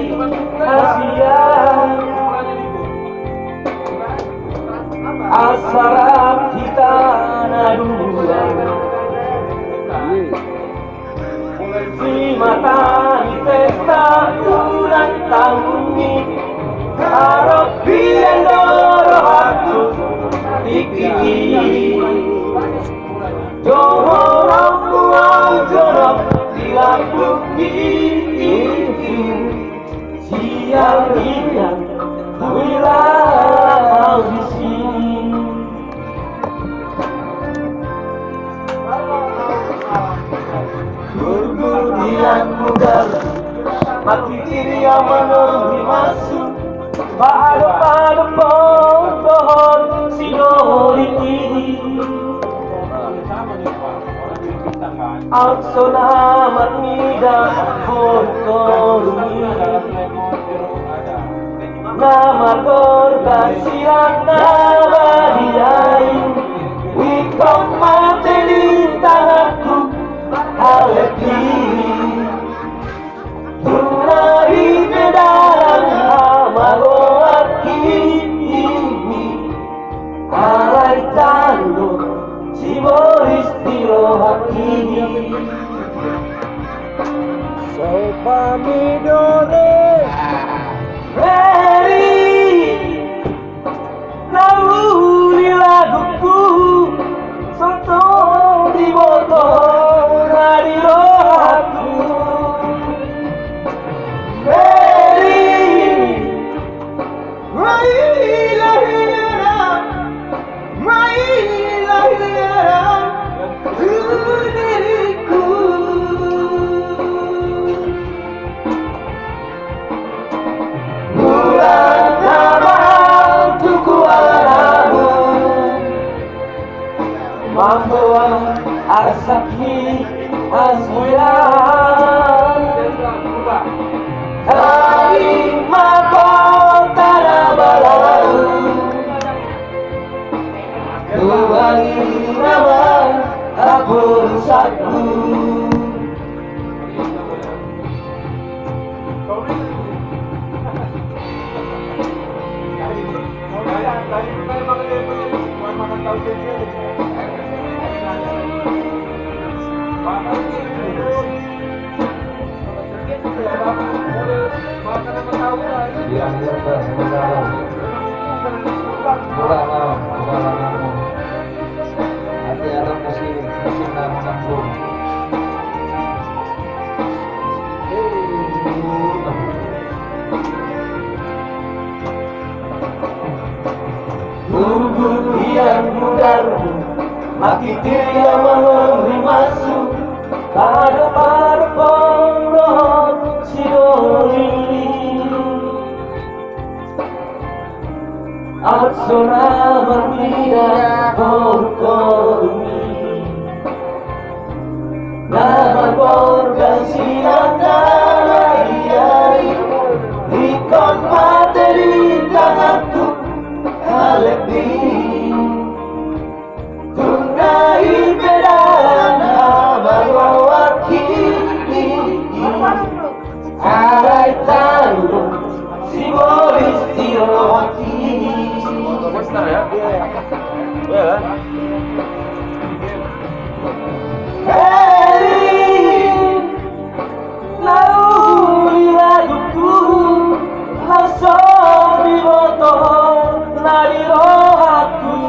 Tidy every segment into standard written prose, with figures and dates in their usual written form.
Asia asara kita nadua si mata di pesta ulang tahun ini harap biar doro aku dikiki jorok kuang jorok dilakuki siang-siang wilayah di sini Gurgudian muda mati diri yang menemui masuk pada pohon sinori ini Aksona matnida korkorumi nama gorga silang nama diai wikong mati di tanganku halepi tunai bedaran amaroat kini alai tando si boris tirohaki so pamidole Lauli laguku Soto di botol di rohaku diriku bulan Ramadhan tuku alamu membawa asaki asyian dari mahkota balau tuangi nama aku rusakku hati alam musim nanggung Guru yang mudar maki dia memberi masuk pada pohon sinori Aksona berbeda korkorumi nama gorga silang nama diai ikon materi tanganku lebih tunai bedaran amaroat kini alai tando si boris tirohaki ya kan lalu laguku langsung di botol nadi rohaku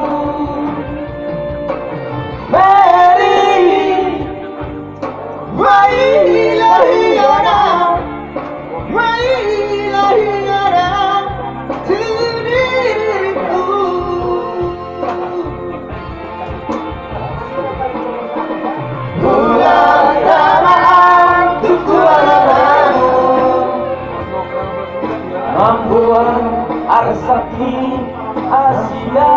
membuat arsaki Asia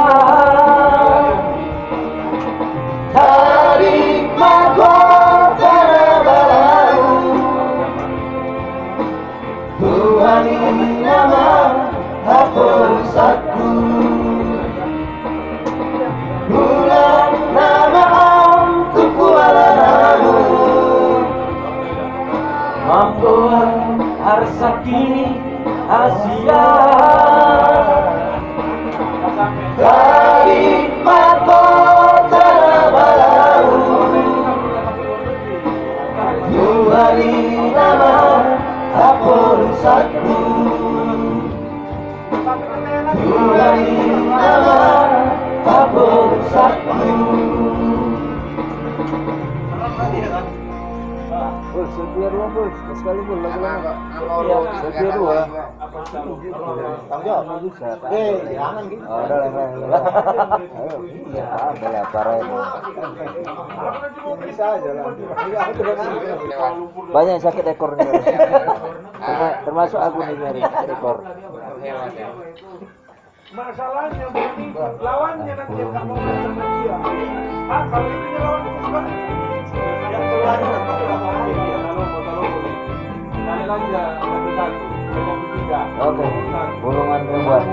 dari mahkota balau Tuhan nama aku rusakku bulan nama untuk kuala namu Goa Arsakini Asia dari mahkota balau Tuhari nama Apun Satu Tuhari nama Apun Satu. Bul, Sylvia dua bul, sekali bul lagi lagi. Iya, Sylvia dua. Tanggung jawab bisa. Jangan gitu. Ada lah. Ayo, iya, ada lah parah ini. Bisa aja lah. Banyak yang sakit ekor nih. Termasuk aku nih nyari sakit ekor. Masalahnya begini, lawannya nanti yang nggak mau main sama dia. Kalau itu dia lawan bukan yang keluar Oke, bulungan ribuan.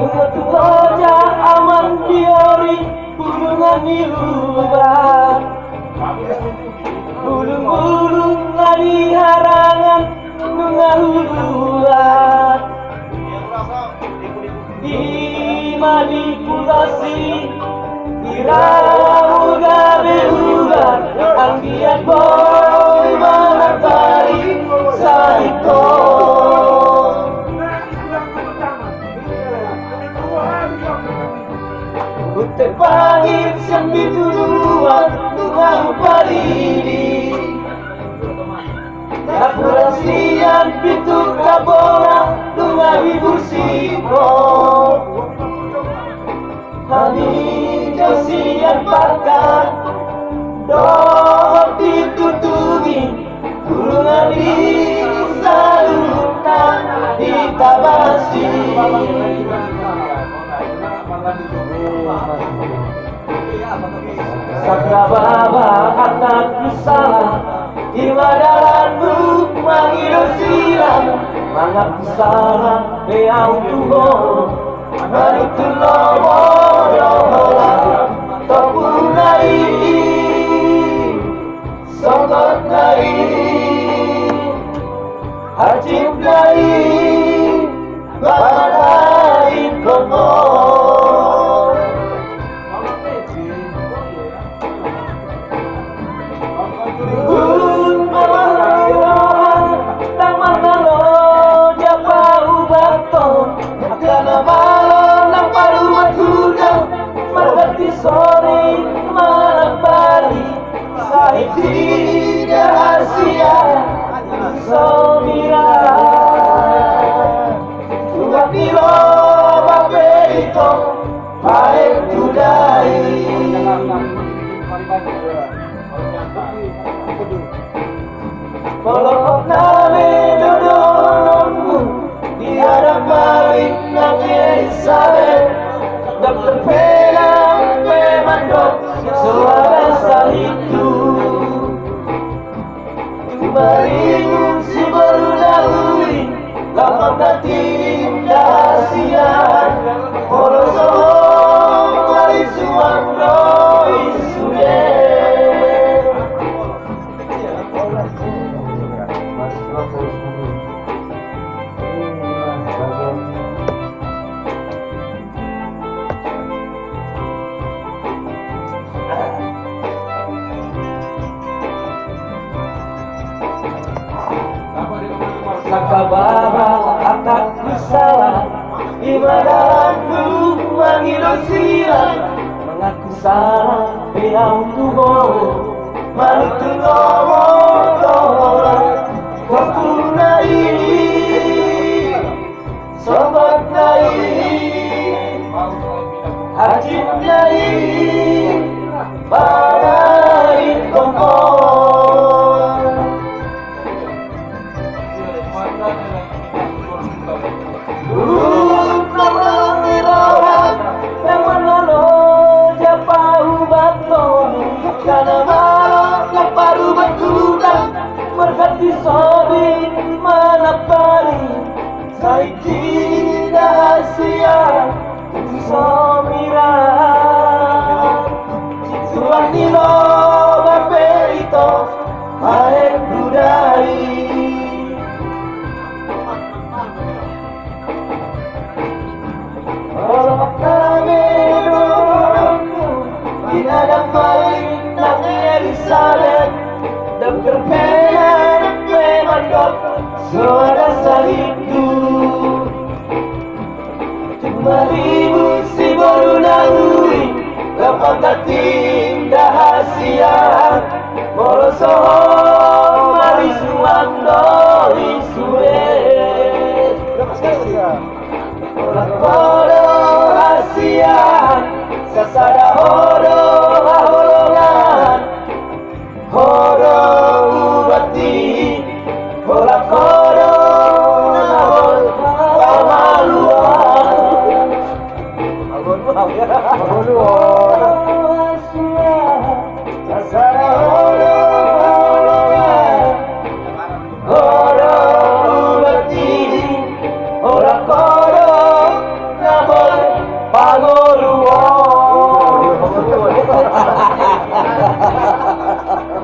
Ketua aman diori bulungan diubah. Bulung-bulung lari harangan mengahuduat di manipulasi diramu gabe ubat anggiat boy manatari saiko Utek pangit sembi tuduhan Tungahu paridi Akurasian pintu kabona Tungahi bursiko Hani jasian pakan Doh ditutugi Kurungan di salutan Ditabasi Sakra baba kataku salah Imadaranmu mangiro silang Mangaku salah beau tuho Manutu lomo lohola Topunai Sogot nai Hajib nai Badai komo Sore malam pari Sahiti Asia Somira Tuhan nilo Baperito Pae Tudai Kolok name dodonmu Tiada balik nang Elizabeth Dr. Pena Memandok suara sahitu Baringun si baru dahuli Lapang datin dahasian Holosohong lari suando isuye Sakababa ataku salah Imadaranku mangiro silang Mengaku salah beau tuho Manutu lomo lohola Kopunai Sobat nai Hajib nai Badai komo Mergati sore manapari Saiki Asia Somira Situani lo baperito Maek budai Orang kami dulu Inadang maling nang Elizabeth Dokter penan memandot Suara salitu Cuma ribu si baru nangui Lepas dating dahasian Morosoho marisuan doi suet Berapa sekali tadi ya? Orang kodo hasian Sasada hodo haholongan Hodo ubati Orang kodo nahol pamaluan Sasada hodo haholongan Hodo ubati Orang kodo nahol pamaluan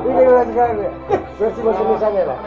Ini lagi kan versi bahasa Indonesia lah.